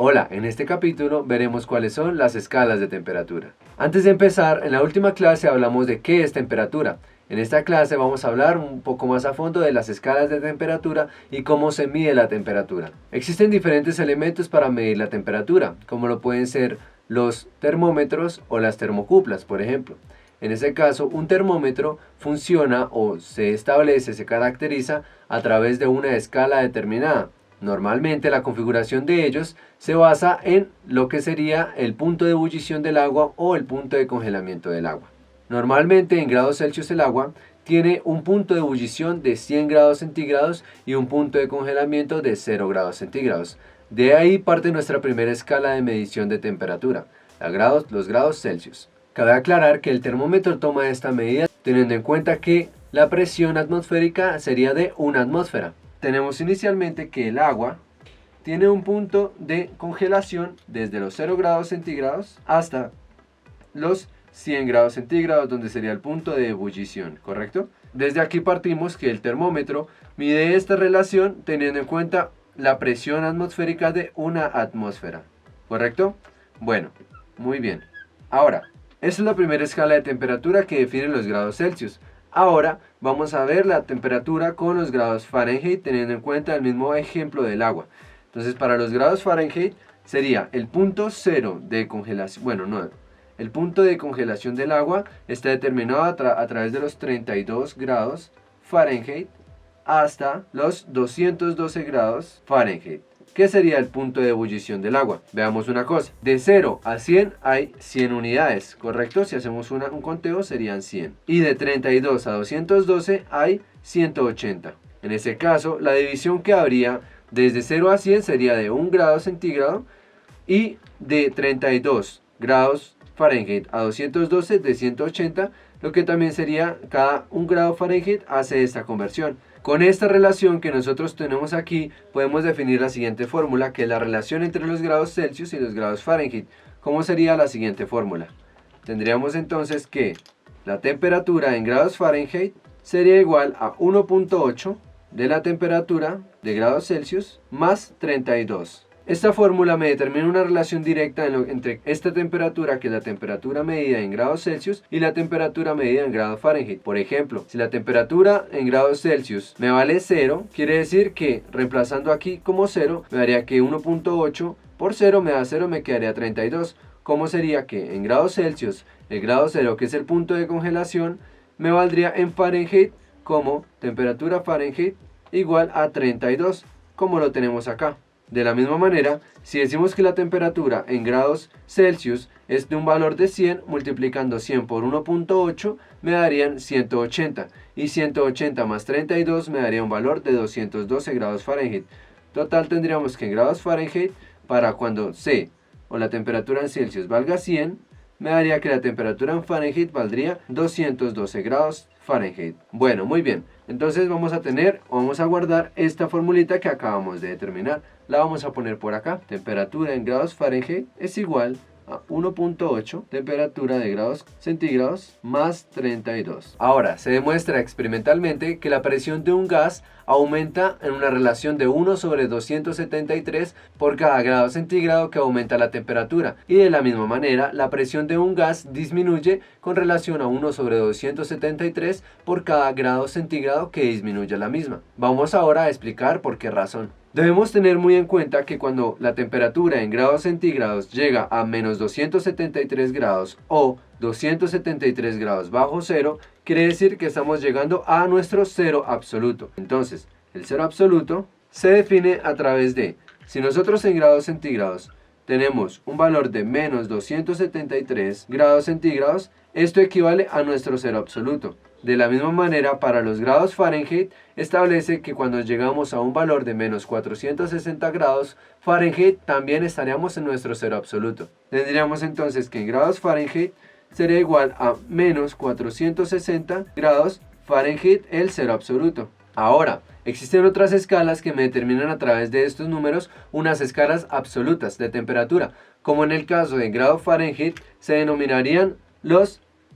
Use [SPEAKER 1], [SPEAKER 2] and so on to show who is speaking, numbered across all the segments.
[SPEAKER 1] Hola, en este capítulo veremos cuáles son las escalas de temperatura. Antes de empezar, en la última clase hablamos de qué es temperatura. En esta clase vamos a hablar un poco más a fondo de las escalas de temperatura y cómo se mide la temperatura. Existen diferentes elementos para medir la temperatura, como lo pueden ser los termómetros o las termocuplas, por ejemplo. En este caso, un termómetro funciona o se establece, se caracteriza a través de una escala determinada. Normalmente la configuración de ellos se basa en lo que sería el punto de ebullición del agua o el punto de congelamiento del agua. Normalmente en grados Celsius el agua tiene un punto de ebullición de 100 grados centígrados y un punto de congelamiento de 0 grados centígrados. De ahí parte nuestra primera escala de medición de temperatura, los grados Celsius. Cabe aclarar que el termómetro toma esta medida teniendo en cuenta que la presión atmosférica sería de 1 atmósfera. Tenemos inicialmente que el agua tiene un punto de congelación desde los 0 grados centígrados hasta los 100 grados centígrados, donde sería el punto de ebullición, ¿correcto? Desde aquí partimos que el termómetro mide esta relación teniendo en cuenta la presión atmosférica de 1 atmósfera, ¿correcto? Bueno, muy bien. Ahora, esa es la primera escala de temperatura que define los grados Celsius. Ahora vamos a ver la temperatura con los grados Fahrenheit teniendo en cuenta el mismo ejemplo del agua. Entonces para los grados Fahrenheit sería el punto cero de congelación, el punto de congelación del agua está determinado a través de los 32 grados Fahrenheit hasta los 212 grados Fahrenheit. ¿Qué sería el punto de ebullición del agua? Veamos una cosa. De 0 a 100 hay 100 unidades, ¿correcto? Si hacemos un conteo serían 100. Y de 32 a 212 hay 180. En este caso, la división que habría desde 0 a 100 sería de 1 grado centígrado y de 32 grados Fahrenheit a 212 de 180, lo que también sería cada 1 grado Fahrenheit hace esta conversión. Con esta relación que nosotros tenemos aquí, podemos definir la siguiente fórmula, que es la relación entre los grados Celsius y los grados Fahrenheit. ¿Cómo sería la siguiente fórmula? Tendríamos entonces que la temperatura en grados Fahrenheit sería igual a 1.8 de la temperatura de grados Celsius más 32. Esta fórmula me determina una relación directa entre esta temperatura, que es la temperatura medida en grados Celsius, y la temperatura medida en grados Fahrenheit. Por ejemplo, si la temperatura en grados Celsius me vale 0, quiere decir que reemplazando aquí como 0, me daría que 1.8 por 0 me da 0, me quedaría 32. ¿Cómo sería que en grados Celsius, el grado 0, que es el punto de congelación, me valdría en Fahrenheit como temperatura Fahrenheit igual a 32, como lo tenemos acá? De la misma manera, si decimos que la temperatura en grados Celsius es de un valor de 100, multiplicando 100 por 1.8 me darían 180. Y 180 más 32 me daría un valor de 212 grados Fahrenheit. Total tendríamos que en grados Fahrenheit, para cuando C o la temperatura en Celsius valga 100, me daría que la temperatura en Fahrenheit valdría 212 grados Fahrenheit. Bueno, muy bien. Entonces vamos a guardar esta formulita que acabamos de determinar. La vamos a poner por acá. Temperatura en grados Fahrenheit es igual a 1.8 temperatura de grados centígrados más 32. Ahora, se demuestra experimentalmente que la presión de un gas aumenta en una relación de 1 sobre 273 por cada grado centígrado que aumenta la temperatura, y de la misma manera la presión de un gas disminuye con relación a 1 sobre 273 por cada grado centígrado que disminuye la misma. Vamos ahora a explicar por qué razón. Debemos tener muy en cuenta que cuando la temperatura en grados centígrados llega a menos 273 grados o 273 grados bajo cero, quiere decir que estamos llegando a nuestro cero absoluto. Entonces, el cero absoluto se define a través de, si nosotros en grados centígrados tenemos un valor de menos 273 grados centígrados, esto equivale a nuestro cero absoluto. De la misma manera, para los grados Fahrenheit, establece que cuando llegamos a un valor de menos 460 grados Fahrenheit, también estaríamos en nuestro cero absoluto. Tendríamos entonces que en grados Fahrenheit sería igual a menos 460 grados Fahrenheit, el cero absoluto. Ahora, existen otras escalas que me determinan a través de estos números unas escalas absolutas de temperatura, como en el caso de grado Fahrenheit se denominarían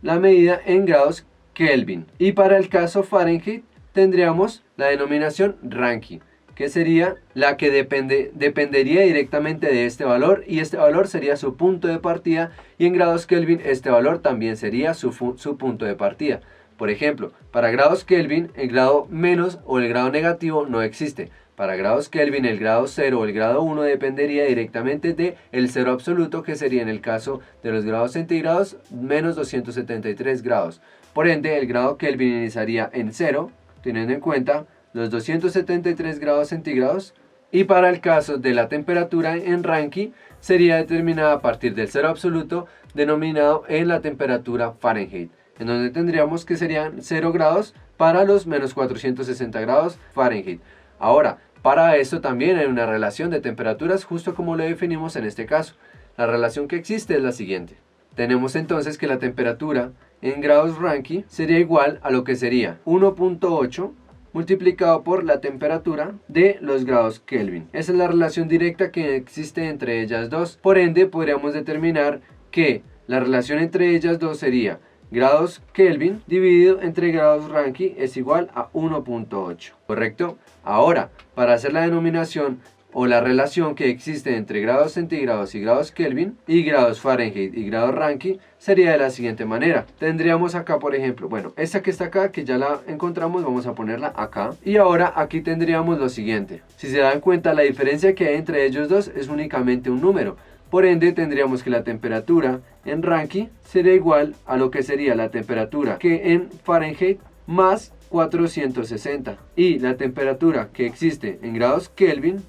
[SPEAKER 1] la medida en grados Kelvin, y para el caso Fahrenheit tendríamos la denominación Rankine. que sería la que dependería directamente de este valor, y este valor sería su punto de partida, y en grados Kelvin este valor también sería su punto de partida. Por ejemplo, para grados Kelvin el grado menos o el grado negativo no existe. Para grados Kelvin el grado 0 o el grado 1 dependería directamente del cero absoluto, que sería en el caso de los grados centígrados menos 273 grados. Por ende, el grado Kelvin iniciaría en 0, teniendo en cuenta los 273 grados centígrados, y para el caso de la temperatura en Rankine sería determinada a partir del cero absoluto, denominado en la temperatura Fahrenheit, en donde tendríamos que serían 0 grados para los menos 460 grados Fahrenheit. Ahora, para esto también hay una relación de temperaturas, justo como lo definimos en este caso. La relación que existe es la siguiente. Tenemos entonces que la temperatura en grados Rankine sería igual a lo que sería 1.8 multiplicado por la temperatura de los grados Kelvin. Esa es la relación directa que existe entre ellas dos. Por ende, podríamos determinar que la relación entre ellas dos sería grados Kelvin dividido entre grados Rankine es igual a 1.8, ¿correcto? Ahora, para hacer la denominación o la relación que existe entre grados centígrados y grados Kelvin y grados Fahrenheit y grados Rankine sería de la siguiente manera. Tendríamos acá, por ejemplo, bueno, esta que está acá, que ya la encontramos, vamos a ponerla acá. Y ahora aquí tendríamos lo siguiente. Si se dan cuenta, la diferencia que hay entre ellos dos es únicamente un número. Por ende, tendríamos que la temperatura en Rankine sería igual a lo que sería la temperatura que en Fahrenheit más 460. Y la temperatura que existe en grados Kelvin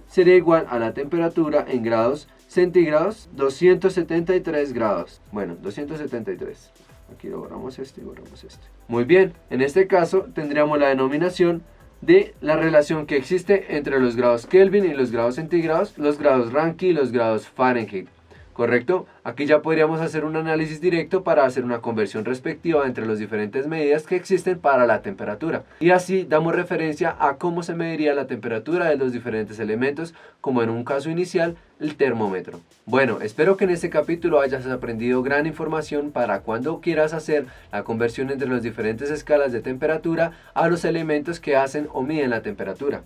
[SPEAKER 1] sería igual a la temperatura en grados centígrados 273 grados. Bueno, 273. Aquí lo borramos este y borramos este. Muy bien, en este caso tendríamos la denominación de la relación que existe entre los grados Kelvin y los grados centígrados, los grados Rankine y los grados Fahrenheit. ¿Correcto? Aquí ya podríamos hacer un análisis directo para hacer una conversión respectiva entre las diferentes medidas que existen para la temperatura. Y así damos referencia a cómo se mediría la temperatura de los diferentes elementos, como en un caso inicial, el termómetro. Bueno, espero que en este capítulo hayas aprendido gran información para cuando quieras hacer la conversión entre las diferentes escalas de temperatura a los elementos que hacen o miden la temperatura.